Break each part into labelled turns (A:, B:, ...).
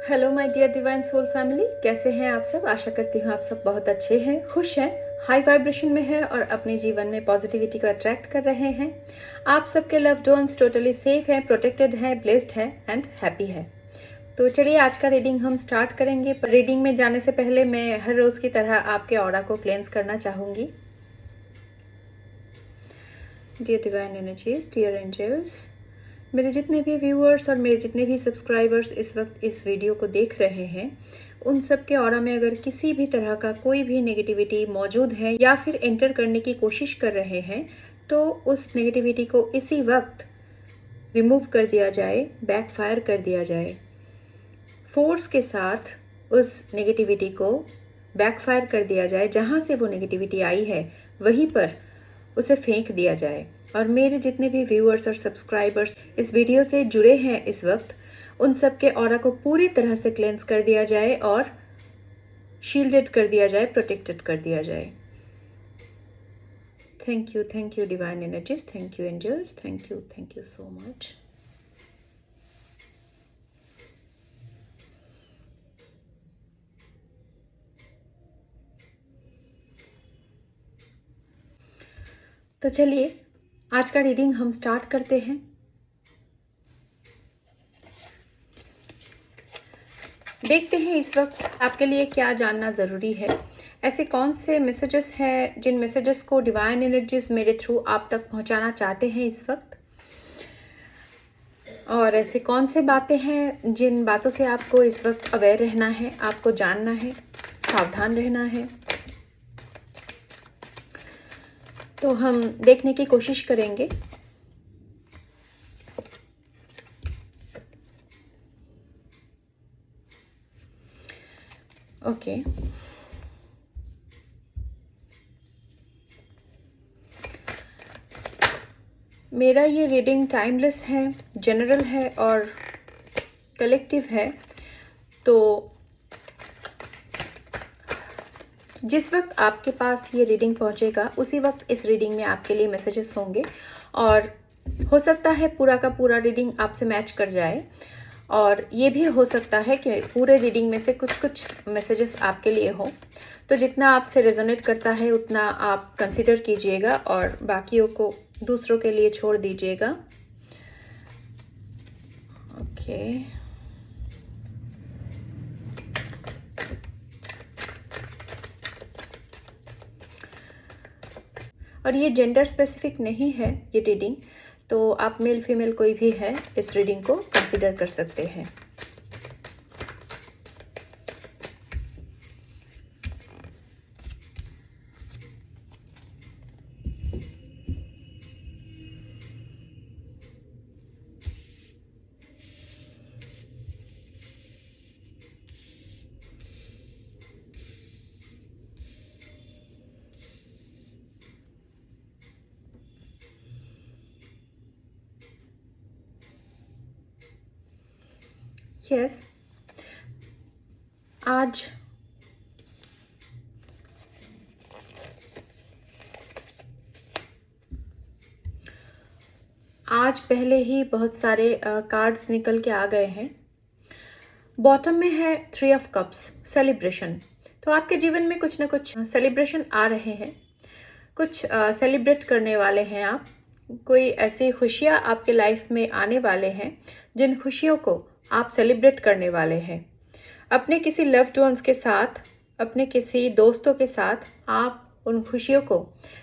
A: Hello my dear divine soul family, कैसे हैं आप सब। आशा करती हूँ आप सब बहुत अच्छे हैं, खुश हैं, हाई वाइब्रेशन में हैं और अपने जीवन में पॉजिटिविटी को अट्रैक्ट कर रहे हैं। आप सबके लव्ड वंस टोटली सेफ हैं, प्रोटेक्टेड हैं, ब्लेस्ड हैं एंड हैप्पी है। तो चलिए आज का रीडिंग हम स्टार्ट करेंगे। रीडिंग में जाने से पहले मैं हर रोज़ की तरह आपके ऑरा को क्लेंस करना चाहूँगी। Dear divine energies, dear angels, मेरे जितने भी व्यूअर्स और मेरे जितने भी सब्सक्राइबर्स इस वक्त इस वीडियो को देख रहे हैं, उन सब के ऑरा में अगर किसी भी तरह का कोई भी नेगेटिविटी मौजूद है या फिर एंटर करने की कोशिश कर रहे हैं, तो उस नेगेटिविटी को इसी वक्त रिमूव कर दिया जाए, बैकफायर कर दिया जाए। फोर्स के साथ उस नेगेटिविटी को बैकफायर कर दिया जाए। जहाँ से वो नेगेटिविटी आई है वहीं पर उसे फेंक दिया जाए। और मेरे जितने भी व्यूअर्स और सब्सक्राइबर्स इस वीडियो से जुड़े हैं इस वक्त, उन सब के ऑरा को पूरी तरह से क्लेंस कर दिया जाए और शील्डेड कर दिया जाए, प्रोटेक्टेड कर दिया जाए। Thank you divine energies, thank you angels, thank you so much. तो चलिए आज का रीडिंग हम स्टार्ट करते हैं। देखते हैं इस वक्त आपके लिए क्या जानना ज़रूरी है। ऐसे कौन से मैसेजेस हैं जिन मैसेजेस को डिवाइन एनर्जीज मेरे थ्रू आप तक पहुंचाना चाहते हैं इस वक्त, और ऐसे कौन से बातें हैं जिन बातों से आपको इस वक्त अवेयर रहना है, आपको जानना है, सावधान रहना है। तो हम देखने की कोशिश करेंगे। ओके, मेरा ये रीडिंग टाइमलेस है, जनरल है और कलेक्टिव है। तो जिस वक्त आपके पास ये रीडिंग पहुंचेगा उसी वक्त इस रीडिंग में आपके लिए मैसेजेस होंगे, और हो सकता है पूरा का पूरा रीडिंग आपसे मैच कर जाए, और ये भी हो सकता है कि पूरे रीडिंग में से कुछ कुछ मैसेजेस आपके लिए हो। तो जितना आपसे रेजोनेट करता है उतना आप कंसिडर कीजिएगा और बाकियों को दूसरों के लिए छोड़ दीजिएगा। ओके, और ये जेंडर स्पेसिफिक नहीं है ये रीडिंग, तो आप मेल फीमेल कोई भी है इस रीडिंग को कंसिडर कर सकते हैं। यस, आज पहले ही बहुत सारे कार्ड्स निकल के आ गए हैं। बॉटम में है 3 ऑफ कप्स, सेलिब्रेशन। तो आपके जीवन में कुछ ना कुछ सेलिब्रेशन आ रहे हैं, कुछ सेलिब्रेट करने वाले हैं आप। कोई ऐसी खुशियाँ आपके लाइफ में आने वाले हैं जिन खुशियों को आप सेलिब्रेट करने वाले हैं। अपने किसी लव्ड वंस के साथ, अपने किसी दोस्तों के साथ आप उन खुशियों को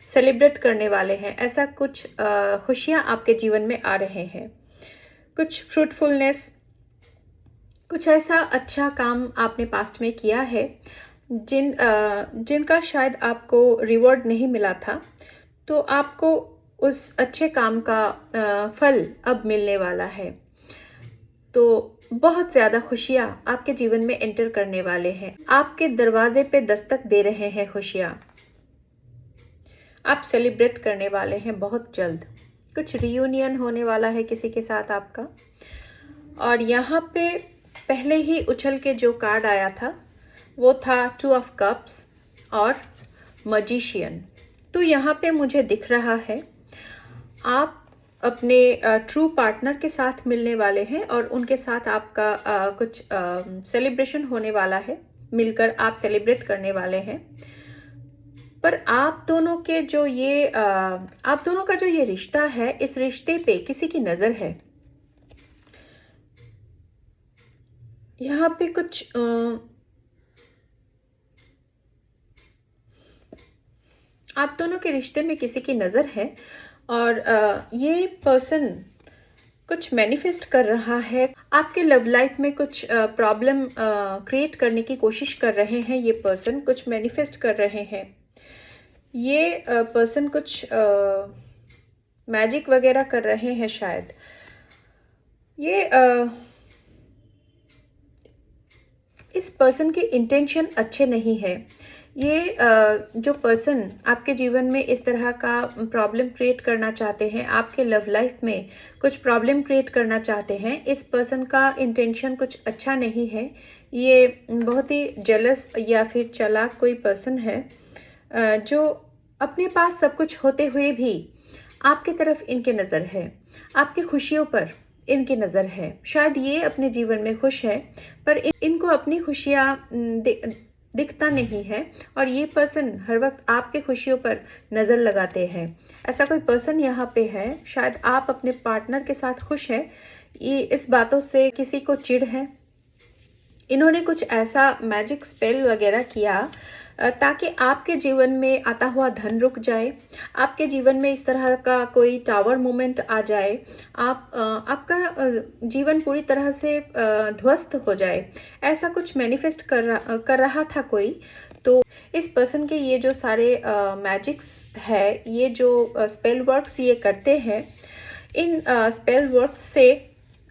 A: सेलिब्रेट करने वाले हैं। ऐसा कुछ खुशियाँ आपके जीवन में आ रहे हैं, कुछ फ्रूटफुलनेस, कुछ ऐसा अच्छा काम आपने पास्ट में किया है जिनका शायद आपको रिवॉर्ड नहीं मिला था। तो आपको उस अच्छे काम का फल अब मिलने वाला है। तो बहुत ज़्यादा खुशियाँ आपके जीवन में एंटर करने वाले हैं, आपके दरवाजे पे दस्तक दे रहे हैं खुशियाँ। आप सेलिब्रेट करने वाले हैं बहुत जल्द। कुछ रियूनियन होने वाला है किसी के साथ आपका। और यहाँ पे पहले ही उछल के जो कार्ड आया था वो था 2 ऑफ कप्स और मजिशियन। तो यहाँ पे मुझे दिख रहा है आप अपने ट्रू पार्टनर के साथ मिलने वाले हैं और उनके साथ आपका कुछ सेलिब्रेशन होने वाला है, मिलकर आप सेलिब्रेट करने वाले हैं। पर आप दोनों का जो ये रिश्ता है, इस रिश्ते पे किसी की नज़र है। यहाँ पे कुछ आप दोनों के रिश्ते में किसी की नज़र है और ये पर्सन कुछ मैनिफेस्ट कर रहा है। आपके लव लाइफ में कुछ प्रॉब्लम क्रिएट करने की कोशिश कर रहे हैं। ये पर्सन कुछ मैनिफेस्ट कर रहे हैं। ये पर्सन कुछ मैजिक वगैरह कर रहे हैं शायद। ये इस पर्सन के इंटेंशन अच्छे नहीं है। ये जो पर्सन आपके जीवन में इस तरह का प्रॉब्लम क्रिएट करना चाहते हैं, आपके लव लाइफ में कुछ प्रॉब्लम क्रिएट करना चाहते हैं, इस पर्सन का इंटेंशन कुछ अच्छा नहीं है। ये बहुत ही जेलस या फिर चालाक कोई पर्सन है जो अपने पास सब कुछ होते हुए भी आपकी तरफ इनकी नज़र है, आपकी खुशियों पर इनकी नज़र है। शायद ये अपने जीवन में खुश है पर इनको अपनी खुशियाँ दिखता नहीं है और ये पर्सन हर वक्त आपके खुशियों पर नज़र लगाते हैं। ऐसा कोई पर्सन यहाँ पे है। शायद आप अपने पार्टनर के साथ खुश हैं, ये इस बातों से किसी को चिढ़ है। इन्होंने कुछ ऐसा मैजिक स्पेल वगैरह किया ताकि आपके जीवन में आता हुआ धन रुक जाए, आपके जीवन में इस तरह का कोई टावर मोमेंट आ जाए, आपका जीवन पूरी तरह से ध्वस्त हो जाए। ऐसा कुछ मैनिफेस्ट कर रहा था कोई। तो इस पर्सन के ये जो सारे मैजिक्स है, ये जो स्पेल वर्क्स ये करते हैं, इन स्पेल वर्क्स से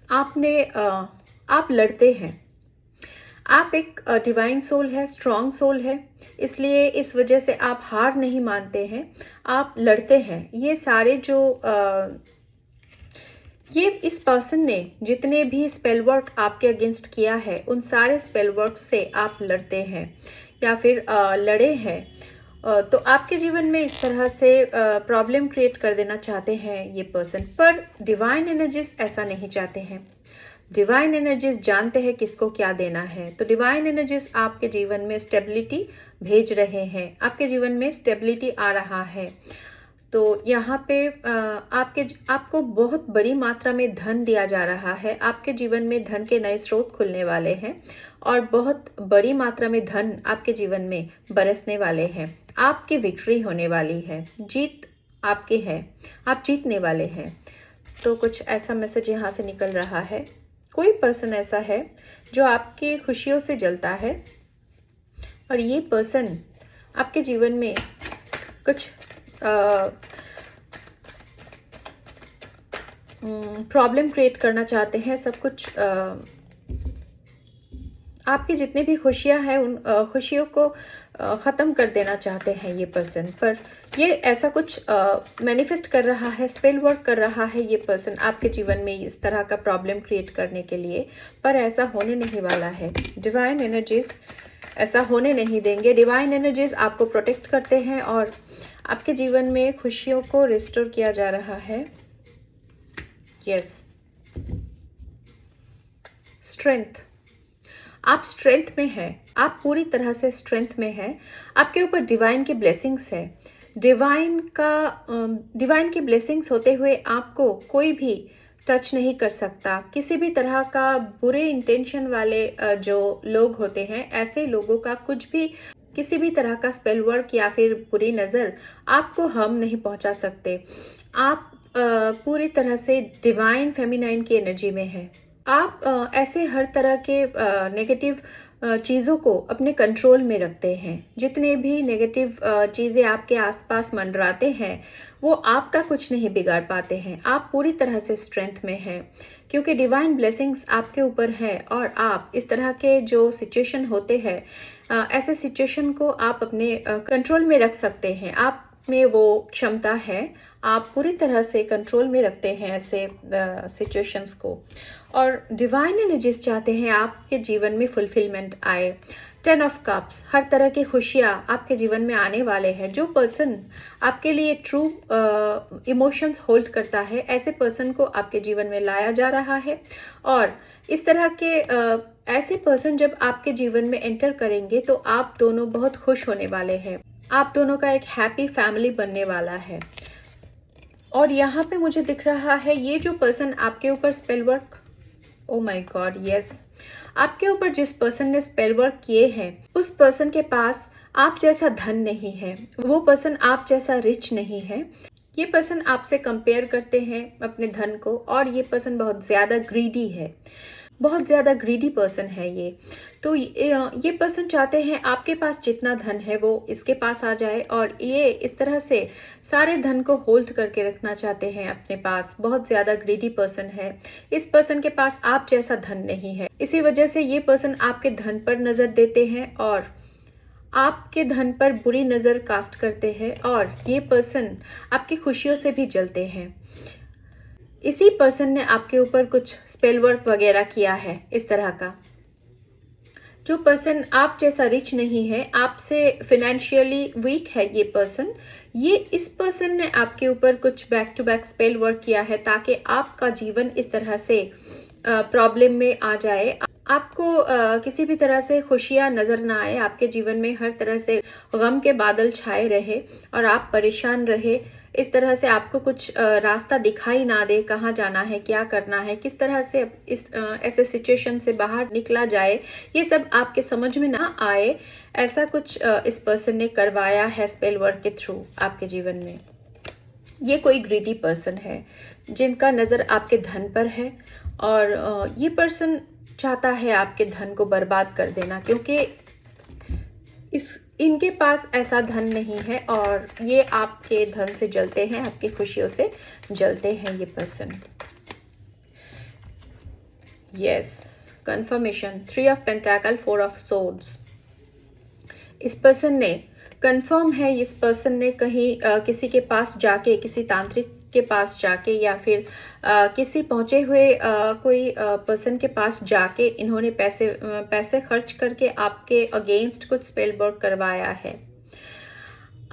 A: आप लड़ते हैं। आप एक डिवाइन सोल है, स्ट्रॉन्ग सोल है, इसलिए इस वजह से आप हार नहीं मानते हैं, आप लड़ते हैं। ये सारे जो ये इस पर्सन ने जितने भी स्पेल वर्क आपके अगेंस्ट किया है, उन सारे स्पेल वर्क से आप लड़ते हैं या फिर लड़े हैं। तो आपके जीवन में इस तरह से प्रॉब्लम क्रिएट कर देना चाहते हैं ये पर्सन, पर डिवाइन एनर्जीज ऐसा नहीं चाहते हैं। डिवाइन एनर्जीज जानते हैं किसको क्या देना है। तो डिवाइन एनर्जीज आपके जीवन में स्टेबिलिटी भेज रहे हैं, आपके जीवन में स्टेबिलिटी आ रहा है। तो यहाँ पे आपको बहुत बड़ी मात्रा में धन दिया जा रहा है। आपके जीवन में धन के नए स्रोत खुलने वाले हैं और बहुत बड़ी मात्रा में धन आपके जीवन में बरसने वाले हैं। आपकी विक्ट्री होने वाली है, जीत आपकी है, आप जीतने वाले हैं। तो कुछ ऐसा मैसेज यहाँ से निकल रहा है। कोई पर्सन ऐसा है जो आपकी खुशियों से जलता है और ये पर्सन आपके जीवन में कुछ प्रॉब्लम क्रिएट करना चाहते हैं। सब कुछ आपकी जितनी भी खुशियां हैं उन खुशियों को ख़त्म कर देना चाहते हैं ये पर्सन। पर ये ऐसा कुछ मैनिफेस्ट कर रहा है, स्पेल वर्क कर रहा है ये पर्सन आपके जीवन में इस तरह का प्रॉब्लम क्रिएट करने के लिए, पर ऐसा होने नहीं वाला है। डिवाइन एनर्जीज ऐसा होने नहीं देंगे। डिवाइन एनर्जीज आपको प्रोटेक्ट करते हैं और आपके जीवन में खुशियों को रिस्टोर किया जा रहा है। यस, स्ट्रेंथ, आप स्ट्रेंथ में हैं, आप पूरी तरह से स्ट्रेंथ में हैं। आपके ऊपर डिवाइन की ब्लेसिंग्स है। डिवाइन की ब्लेसिंग्स होते हुए आपको कोई भी टच नहीं कर सकता। किसी भी तरह का बुरे इंटेंशन वाले जो लोग होते हैं, ऐसे लोगों का कुछ भी, किसी भी तरह का स्पेल वर्क या फिर बुरी नज़र आपको हम नहीं पहुंचा सकते। आप पूरी तरह से डिवाइन फेमिनाइन की एनर्जी में हैं। आप ऐसे हर तरह के नेगेटिव चीज़ों को अपने कंट्रोल में रखते हैं। जितने भी नेगेटिव चीज़ें आपके आसपास मंडराते हैं वो आपका कुछ नहीं बिगाड़ पाते हैं। आप पूरी तरह से स्ट्रेंथ में हैं क्योंकि डिवाइन ब्लेसिंग्स आपके ऊपर है और आप इस तरह के जो सिचुएशन होते हैं, ऐसे सिचुएशन को आप अपने कंट्रोल में रख सकते हैं। आप में वो क्षमता है, आप पूरी तरह से कंट्रोल में रखते हैं ऐसे सिचुएशंस को। और डिवाइन एनर्जीज चाहते हैं आपके जीवन में फुलफिलमेंट आए। 10 ऑफ कप्स, हर तरह की खुशियाँ आपके जीवन में आने वाले हैं। जो पर्सन आपके लिए ट्रू इमोशंस होल्ड करता है, ऐसे पर्सन को आपके जीवन में लाया जा रहा है। और इस तरह के ऐसे पर्सन जब आपके जीवन में एंटर करेंगे तो आप दोनों बहुत खुश होने वाले हैं। आप दोनों का एक हैप्पी फैमिली बनने वाला है। और यहाँ पे मुझे दिख रहा है ये जो पर्सन आपके ऊपर spell work, oh my God yes, आपके ऊपर जिस पर्सन ने स्पेल वर्क किए हैं उस पर्सन के पास आप जैसा धन नहीं है, वो पर्सन आप जैसा रिच नहीं है। ये पर्सन आपसे कंपेयर करते हैं अपने धन को, और ये पर्सन बहुत ज़्यादा ग्रीडी है, बहुत ज़्यादा ग्रीडी पर्सन है ये। तो ये पर्सन चाहते हैं आपके पास जितना धन है वो इसके पास आ जाए, और ये इस तरह से सारे धन को होल्ड करके रखना चाहते हैं अपने पास। बहुत ज़्यादा ग्रीडी पर्सन है। इस पर्सन के पास आप जैसा धन नहीं है, इसी वजह से ये पर्सन आपके धन पर नज़र देते हैं और आपके धन पर बुरी नज़र कास्ट करते हैं, और ये पर्सन आपकी खुशियों से भी जलते हैं। इसी पर्सन ने आपके ऊपर कुछ स्पेल वर्क वगैरह किया है इस तरह का। जो पर्सन आप जैसा रिच नहीं है, आपसे फिनेंशियली वीक है ये पर्सन, ये इस पर्सन ने आपके ऊपर कुछ back to back spell work किया है ताकि आपका जीवन इस तरह से प्रॉब्लम में आ जाए। आपको किसी भी तरह से खुशियाँ नज़र ना आए, आपके जीवन में हर तरह से गम के बादल छाए रहे और आप परेशान रहे। इस तरह से आपको कुछ रास्ता दिखाई ना दे, कहाँ जाना है, क्या करना है, किस तरह से इस ऐसे सिचुएशन से बाहर निकला जाए, ये सब आपके समझ में ना आए। ऐसा कुछ इस पर्सन ने करवाया है स्पेल वर्क के थ्रू आपके जीवन में। ये कोई ग्रीडी पर्सन है जिनका नज़र आपके धन पर है, और ये पर्सन चाहता है आपके धन को बर्बाद कर देना, क्योंकि इनके पास ऐसा धन नहीं है और ये आपके धन से जलते हैं, आपकी खुशियों से जलते हैं ये person. Yes, confirmation, 3 of pentacle, 4 of swords. इस पर्सन ने कंफर्म है, इस पर्सन ने कहीं किसी के पास जाके, किसी तांत्रिक के पास जाके, या फिर किसी पहुंचे हुए कोई पर्सन के पास जाके इन्होंने पैसे खर्च करके आपके अगेंस्ट कुछ स्पेल वर्क करवाया है।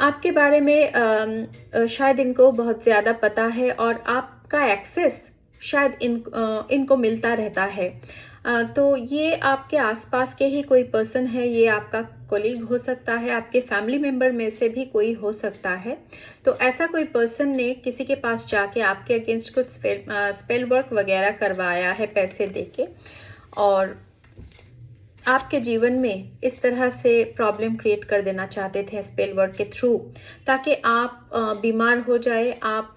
A: आपके बारे में शायद इनको बहुत ज़्यादा पता है और आपका एक्सेस शायद इनको मिलता रहता है। तो ये आपके आसपास के ही कोई पर्सन है, ये आपका कोलीग हो सकता है, आपके फैमिली मेम्बर में से भी कोई हो सकता है। तो ऐसा कोई पर्सन ने किसी के पास जाके आपके अगेंस्ट कुछ स्पेल वर्क वगैरह करवाया है पैसे देके, और आपके जीवन में इस तरह से प्रॉब्लम क्रिएट कर देना चाहते थे स्पेल वर्क के थ्रू, ताकि आप बीमार हो जाए, आप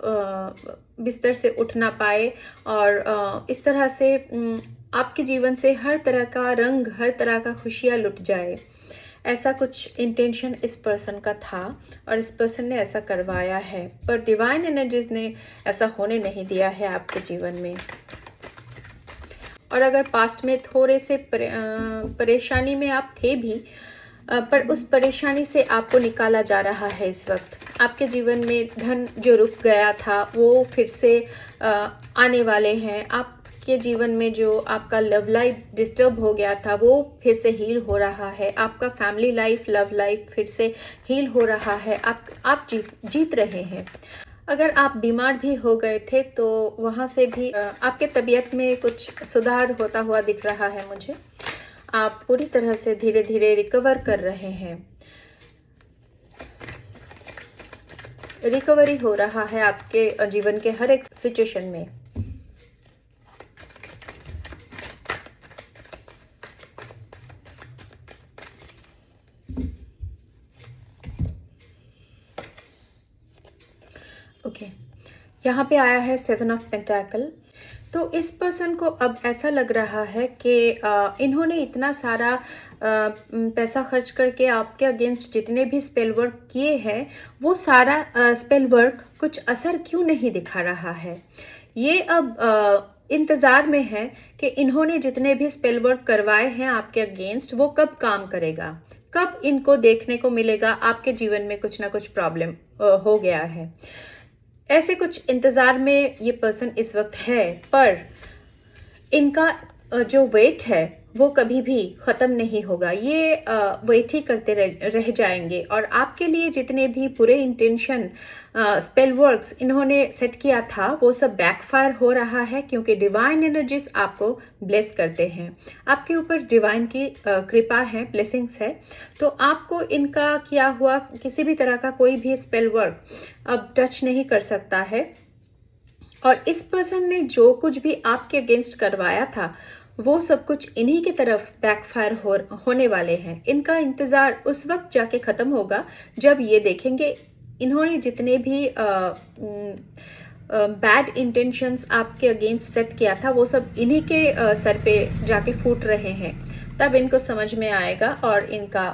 A: बिस्तर से उठ ना पाए, और इस तरह से आपके जीवन से हर तरह का रंग, हर तरह का खुशियाँ लुट जाए। ऐसा कुछ इंटेंशन इस पर्सन का था और इस पर्सन ने ऐसा करवाया है, पर डिवाइन एनर्जीज ने ऐसा होने नहीं दिया है आपके जीवन में। और अगर पास्ट में थोड़े से परेशानी में आप थे भी, पर उस परेशानी से आपको निकाला जा रहा है इस वक्त। आपके जीवन में धन जो रुक गया था वो फिर से आने वाले हैं। आपके जीवन में जो आपका लव लाइफ डिस्टर्ब हो गया था वो फिर से हील हो रहा है। आपका फैमिली लाइफ, लव लाइफ फिर से हील हो रहा है। आप जीत रहे हैं। अगर आप बीमार भी हो गए थे तो वहाँ से भी आपके तबीयत में कुछ सुधार होता हुआ दिख रहा है मुझे। आप पूरी तरह से धीरे धीरे रिकवर कर रहे हैं। रिकवरी हो रहा है आपके जीवन के हर एक सिचुएशन में। ओके, यहाँ पे आया है 7 ऑफ पेंटाकल। तो इस पर्सन को अब ऐसा लग रहा है कि इन्होंने इतना सारा पैसा खर्च करके आपके अगेंस्ट जितने भी स्पेल वर्क किए हैं वो सारा स्पेल वर्क कुछ असर क्यों नहीं दिखा रहा है। ये अब इंतज़ार में है कि इन्होंने जितने भी स्पेल वर्क करवाए हैं आपके अगेंस्ट वो कब काम करेगा, कब इनको देखने को मिलेगा आपके जीवन में कुछ ना कुछ प्रॉब्लम हो गया है। ऐसे कुछ इंतज़ार में ये पर्सन इस वक्त है, पर इनका जो वेट है वो कभी भी ख़त्म नहीं होगा। ये वेट ही करते रह जाएंगे। और आपके लिए जितने भी बुरे इंटेंशन स्पेल वर्क्स इन्होंने सेट किया था वो सब बैकफायर हो रहा है, क्योंकि डिवाइन एनर्जीज आपको ब्लेस करते हैं। आपके ऊपर डिवाइन की कृपा है, ब्लेसिंग्स है। तो आपको इनका किया हुआ किसी भी तरह का कोई भी स्पेल वर्क अब टच नहीं कर सकता है। और इस पर्सन ने जो कुछ भी आपके अगेंस्ट करवाया था वो सब कुछ इन्हीं की तरफ बैकफायर होने वाले हैं। इनका इंतज़ार उस वक्त जाके ख़त्म होगा जब ये देखेंगे इन्होंने जितने भी बैड इंटेंशंस आपके अगेंस्ट सेट किया था वो सब इन्हीं के सर पे जाके फूट रहे हैं। तब इनको समझ में आएगा और इनका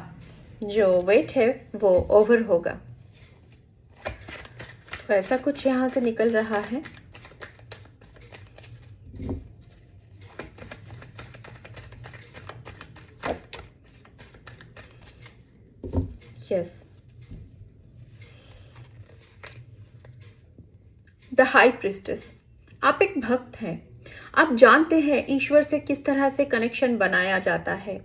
A: जो वेट है वो ओवर होगा। तो ऐसा कुछ यहाँ से निकल रहा है। Yes, the high priestess. आप एक भक्त हैं। आप जानते हैं ईश्वर से किस तरह से कनेक्शन बनाया जाता है।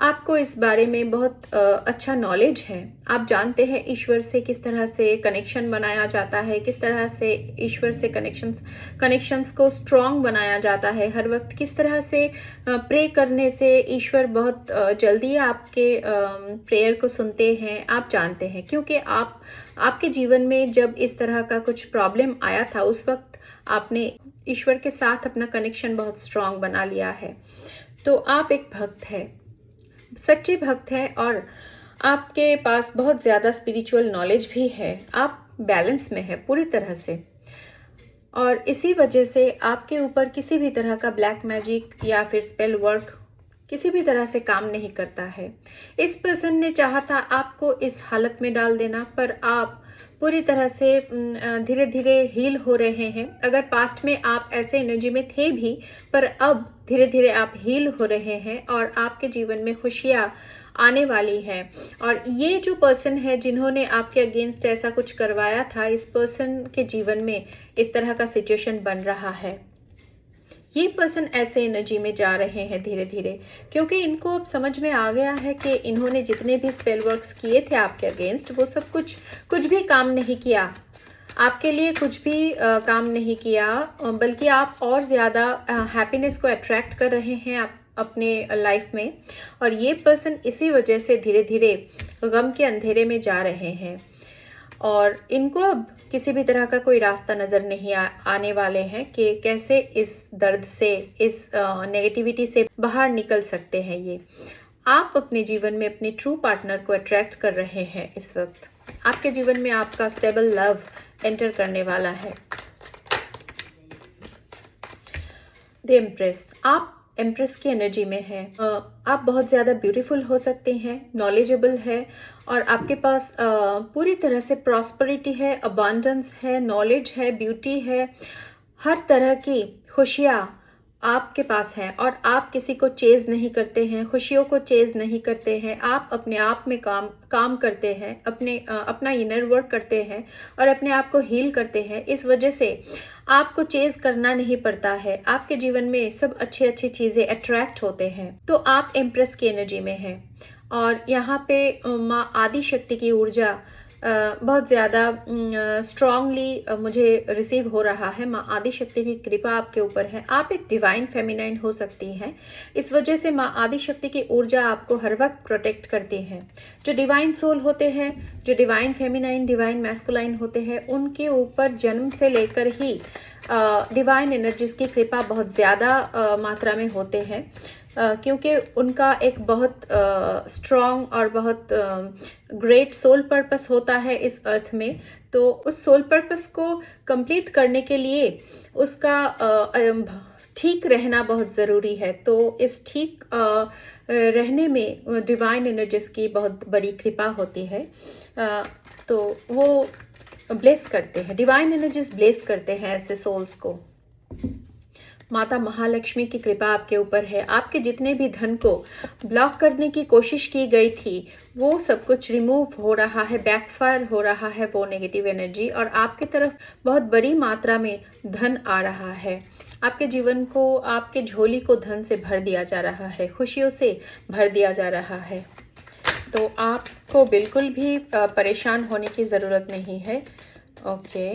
A: आपको इस बारे में बहुत अच्छा नॉलेज है। आप जानते हैं ईश्वर से किस तरह से कनेक्शन बनाया जाता है, किस तरह से ईश्वर से कनेक्शंस को स्ट्रॉन्ग बनाया जाता है। हर वक्त किस तरह से प्रे करने से ईश्वर बहुत जल्दी आपके प्रेयर को सुनते हैं। आप जानते हैं, क्योंकि आपके जीवन में जब इस तरह का कुछ प्रॉब्लम आया था उस वक्त आपने ईश्वर के साथ अपना कनेक्शन बहुत स्ट्रॉन्ग बना लिया है। तो आप एक भक्त हैं, सच्चे भक्त हैं, और आपके पास बहुत ज़्यादा स्पिरिचुअल नॉलेज भी है। आप बैलेंस में है पूरी तरह से, और इसी वजह से आपके ऊपर किसी भी तरह का ब्लैक मैजिक या फिर स्पेल वर्क किसी भी तरह से काम नहीं करता है। इस पर्सन ने चाहा था आपको इस हालत में डाल देना, पर आप पूरी तरह से धीरे धीरे हील हो रहे हैं। अगर पास्ट में आप ऐसे एनर्जी में थे भी, पर अब धीरे धीरे आप हील हो रहे हैं और आपके जीवन में खुशियाँ आने वाली है। और ये जो पर्सन है जिन्होंने आपके अगेंस्ट ऐसा कुछ करवाया था, इस पर्सन के जीवन में इस तरह का सिचुएशन बन रहा है। ये पर्सन ऐसे एनर्जी में जा रहे हैं धीरे धीरे, क्योंकि इनको अब समझ में आ गया है कि इन्होंने जितने भी स्पेल वर्क्स किए थे आपके अगेंस्ट वो सब कुछ भी काम नहीं किया। आपके लिए कुछ भी काम नहीं किया, बल्कि आप और ज़्यादा हैप्पीनेस को अट्रैक्ट कर रहे हैं आप अपने लाइफ में। और ये पर्सन इसी वजह से धीरे धीरे गम के अंधेरे में जा रहे हैं, और इनको अब किसी भी तरह का कोई रास्ता नज़र नहीं आने वाले हैं कि कैसे इस दर्द से, इस नेगेटिविटी से बाहर निकल सकते हैं। ये आप अपने जीवन में अपने ट्रू पार्टनर को अट्रैक्ट कर रहे हैं। इस वक्त आपके जीवन में आपका स्टेबल लव एंटर करने वाला है। The empress. आप एम्प्रेस की एनर्जी में है। आप बहुत ज़्यादा ब्यूटीफुल हो सकते हैं, नॉलेजेबल है, और आपके पास पूरी तरह से प्रॉस्पेरिटी है, अबांडेंस है, नॉलेज है, ब्यूटी है, हर तरह की खुशियाँ आपके पास हैं। और आप किसी को चेज़ नहीं करते हैं, खुशियों को चेज़ नहीं करते हैं। आप अपने आप में काम करते हैं, अपना इनर वर्क करते हैं और अपने आप को हील करते हैं। इस वजह से आपको चेज़ करना नहीं पड़ता है। आपके जीवन में सब अच्छी चीज़ें अट्रैक्ट होते हैं। तो आप एम्प्रेस की एनर्जी में हैं, और यहाँ पे माँ आदि शक्ति की ऊर्जा बहुत ज़्यादा स्ट्रांगली मुझे रिसीव हो रहा है। माँ आदि शक्ति की कृपा आपके ऊपर है। आप एक डिवाइन फेमिनाइन हो सकती हैं। इस वजह से माँ आदि शक्ति की ऊर्जा आपको हर वक्त प्रोटेक्ट करती है। जो डिवाइन सोल होते हैं, जो डिवाइन फेमिनाइन, डिवाइन मैस्कुलाइन होते हैं, उनके ऊपर जन्म से लेकर ही डिवाइन एनर्जीज की कृपा बहुत ज़्यादा मात्रा में होते हैं, क्योंकि उनका एक बहुत स्ट्रॉन्ग और बहुत ग्रेट सोल पर्पस होता है इस अर्थ में। तो उस सोल पर्पस को कंप्लीट करने के लिए उसका ठीक रहना बहुत ज़रूरी है। तो इस ठीक रहने में डिवाइन एनर्जीज की बहुत बड़ी कृपा होती है। तो वो ब्लेस करते हैं, डिवाइन एनर्जीज ब्लेस करते हैं ऐसे सोल्स को। माता महालक्ष्मी की कृपा आपके ऊपर है। आपके जितने भी धन को ब्लॉक करने की कोशिश की गई थी वो सब कुछ रिमूव हो रहा है, बैकफायर हो रहा है वो नेगेटिव एनर्जी, और आपकी तरफ बहुत बड़ी मात्रा में धन आ रहा है। आपके जीवन को, आपके झोली को धन से भर दिया जा रहा है, खुशियों से भर दिया जा रहा है। तो आपको बिल्कुल भी परेशान होने की ज़रूरत नहीं है। ओके,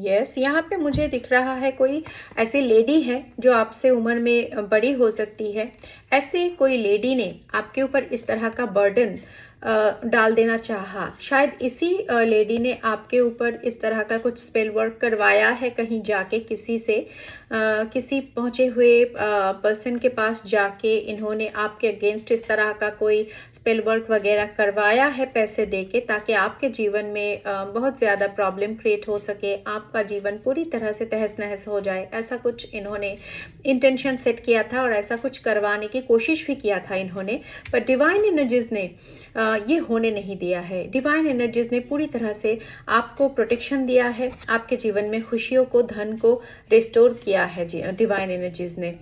A: यस, यहाँ पे मुझे दिख रहा है कोई ऐसी लेडी है जो आपसे उम्र में बड़ी हो सकती है। ऐसे कोई लेडी ने आपके ऊपर इस तरह का बर्डन डाल देना चाहा। शायद इसी लेडी ने आपके ऊपर इस तरह का कुछ स्पेल वर्क करवाया है, कहीं जाके किसी से, किसी पहुंचे हुए पर्सन के पास जाके इन्होंने आपके अगेंस्ट इस तरह का कोई स्पेल वर्क वगैरह करवाया है पैसे देके, ताकि आपके जीवन में बहुत ज़्यादा प्रॉब्लम क्रिएट हो सके, आपका जीवन पूरी तरह से तहस नहस हो जाए। ऐसा कुछ इन्होंने इंटेंशन सेट किया था और ऐसा कुछ करवाने की कोशिश भी किया था इन्होंने, पर डिवाइन एनर्जीज ने ये होने नहीं दिया है। डिवाइन एनर्जीज ने पूरी तरह से आपको प्रोटेक्शन दिया है, आपके जीवन में खुशियों को, धन को रिस्टोर किया है जी डिवाइन एनर्जीज ने।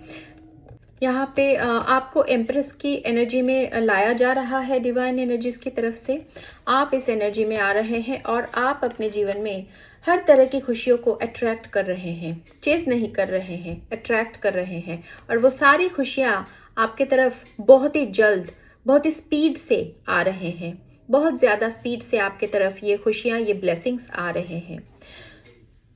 A: यहाँ पे आपको एम्प्रेस की एनर्जी में लाया जा रहा है डिवाइन एनर्जीज की तरफ से। आप इस एनर्जी में आ रहे हैं और आप अपने जीवन में हर तरह की खुशियों को अट्रैक्ट कर रहे हैं, चेज नहीं कर रहे हैं, अट्रैक्ट कर रहे हैं, और वो सारी खुशियाँ आपके तरफ बहुत ही जल्द, बहुत ही स्पीड से आ रहे हैं। बहुत ज़्यादा स्पीड से आपके तरफ ये खुशियाँ, ये ब्लेसिंग्स आ रहे हैं।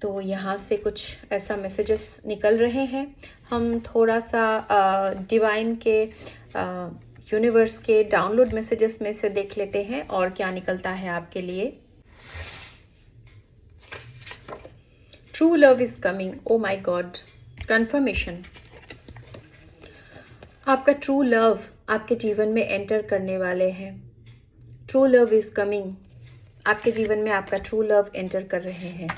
A: तो यहाँ से कुछ ऐसा मैसेजेस निकल रहे हैं। हम थोड़ा सा डिवाइन के, यूनिवर्स के डाउनलोड मैसेजेस में से देख लेते हैं और क्या निकलता है आपके लिए। True love is coming, oh my God, confirmation. आपका ट्रू लव आपके जीवन में एंटर करने वाले हैं। ट्रू लव इज कमिंग, आपके जीवन में आपका ट्रू लव एंटर कर रहे हैं।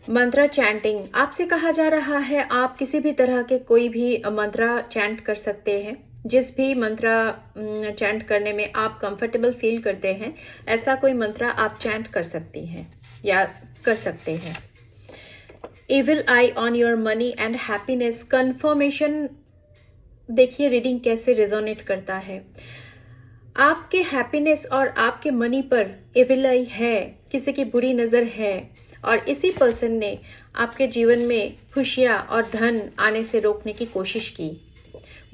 A: मंत्रा चैंटिंग, आपसे कहा जा रहा है आप किसी भी तरह के कोई भी मंत्रा चैंट कर सकते हैं। जिस भी मंत्रा चैंट करने में आप कंफर्टेबल फील करते हैं, ऐसा कोई मंत्रा आप चैंट कर सकती हैं या कर सकते हैं। Evil I on your money and happiness, confirmation. देखिए रीडिंग कैसे रेजोनेट करता है। आपके हैप्पीनेस और आपके मनी पर इविल आई है, किसी की बुरी नज़र है, और इसी पर्सन ने आपके जीवन में खुशियाँ और धन आने से रोकने की कोशिश की।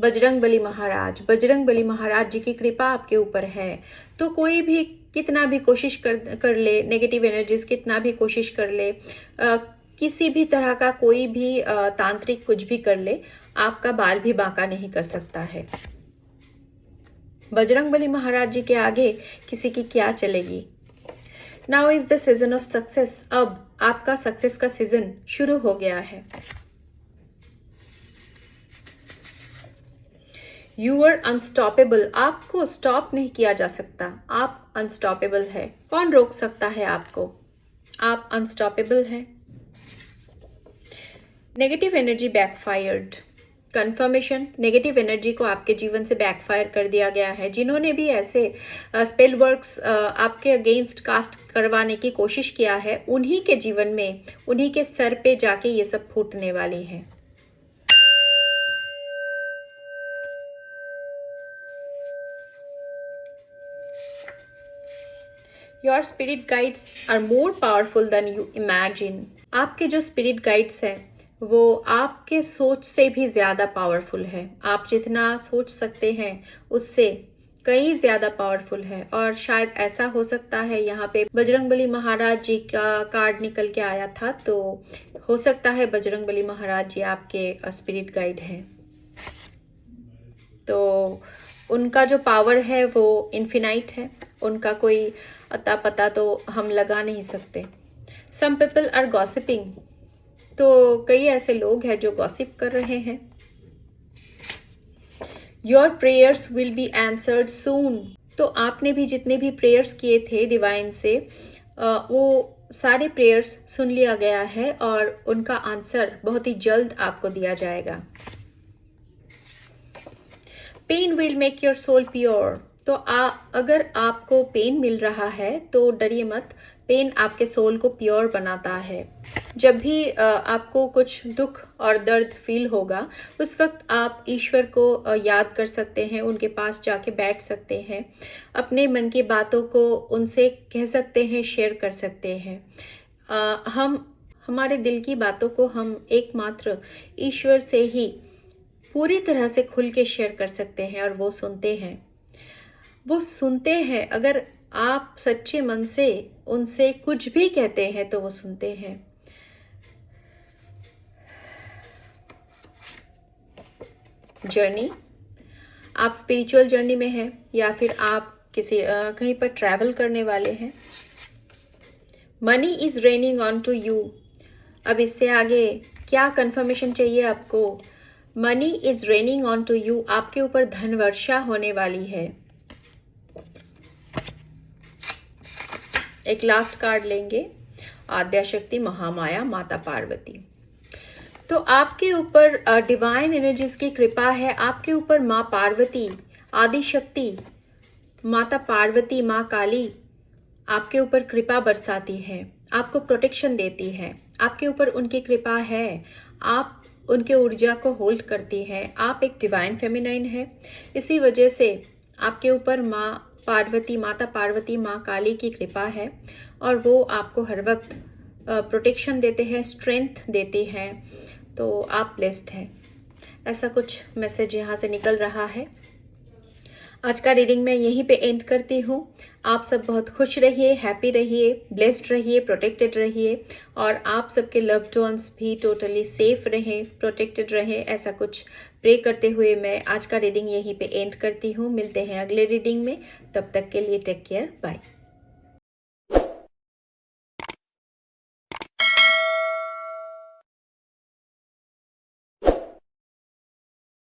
A: बजरंग बली महाराज जी की कृपा आपके ऊपर है। तो कोई भी कितना भी कोशिश कर ले, नेगेटिव एनर्जीज कितना भी कोशिश कर ले, किसी भी तरह का कोई भी तांत्रिक कुछ भी कर ले, आपका बाल भी बांका नहीं कर सकता है। बजरंग बली महाराज जी के आगे किसी की क्या चलेगी। Now is the season of success, अब आपका सक्सेस का सीजन शुरू हो गया है। यू आर अनस्टॉपेबल, आपको स्टॉप नहीं किया जा सकता, आप अनस्टॉपेबल है। कौन रोक सकता है आपको, आप अनस्टॉपेबल हैं। Negative energy backfired, confirmation, negative energy को आपके जीवन से बैकफायर कर दिया गया है। जिन्होंने भी ऐसे स्पेल वर्क्स आपके अगेंस्ट कास्ट करवाने की कोशिश किया है, उन्हीं के जीवन में, उन्हीं के सर पे जाके ये सब फूटने वाली है। Your spirit guides are more powerful than you imagine, आपके जो स्पिरिट गाइड्स हैं वो आपके सोच से भी ज़्यादा पावरफुल है। आप जितना सोच सकते हैं उससे कई ज़्यादा पावरफुल है। और शायद ऐसा हो सकता है, यहाँ पे बजरंगबली महाराज जी का कार्ड निकल के आया था, तो हो सकता है बजरंगबली महाराज जी आपके स्पिरिट गाइड हैं। तो उनका जो पावर है वो इन्फिनाइट है, उनका कोई अता पता तो हम लगा नहीं सकते। सम पीपल आर गॉसिपिंग, तो कई ऐसे लोग हैं जो गॉसिप कर रहे हैं। Your prayers will be answered soon, तो आपने भी जितने भी प्रेयर्स किए थे डिवाइन से, वो सारे प्रेयर्स सुन लिया गया है और उनका आंसर बहुत ही जल्द आपको दिया जाएगा। Pain will make your soul pure, तो अगर आपको पेन मिल रहा है तो डरिए मत, पेन आपके सोल को प्योर बनाता है। जब भी आपको कुछ दुख और दर्द फील होगा, उस वक्त आप ईश्वर को याद कर सकते हैं, उनके पास जाके बैठ सकते हैं, अपने मन की बातों को उनसे कह सकते हैं, शेयर कर सकते हैं। हम हमारे दिल की बातों को हम एकमात्र ईश्वर से ही पूरी तरह से खुल के शेयर कर सकते हैं, और वो सुनते हैं। वो सुनते हैं। अगर आप सच्चे मन से उनसे कुछ भी कहते हैं तो वो सुनते हैं। जर्नी, आप स्पिरिचुअल जर्नी में हैं या फिर आप किसी कहीं पर ट्रैवल करने वाले हैं। Money is raining on to you. अब इससे आगे क्या कंफर्मेशन चाहिए आपको? Money is raining on to you. आपके ऊपर धन वर्षा होने वाली है। एक लास्ट कार्ड लेंगे, आद्याशक्ति महामाया माता पार्वती। तो आपके ऊपर डिवाइन एनर्जीज की कृपा है। आपके ऊपर माँ पार्वती, आदि शक्ति, माता पार्वती, माँ काली आपके ऊपर कृपा बरसाती है, आपको प्रोटेक्शन देती है। आपके ऊपर उनकी कृपा है। आप उनके ऊर्जा को होल्ड करती हैं। आप एक डिवाइन फेमिनाइन है। इसी वजह से आपके ऊपर माँ पार्वती, माता पार्वती, माँ काली की कृपा है, और वो आपको हर वक्त प्रोटेक्शन देते हैं, स्ट्रेंथ देते हैं। तो आप ब्लेस्ड हैं। ऐसा कुछ मैसेज यहाँ से निकल रहा है। आज का रीडिंग मैं यहीं पे एंड करती हूँ। आप सब बहुत खुश रहिए, हैप्पी रहिए, ब्लेस्ड रहिए, प्रोटेक्टेड रहिए, और आप सबके लव्ड वंस भी टोटली सेफ रहें, प्रोटेक्टेड रहें। ऐसा कुछ प्रे करते हुए मैं आज का रीडिंग यहीं पे एंड करती हूँ। मिलते हैं अगले रीडिंग में। तब तक के लिए टेक केयर, बाय।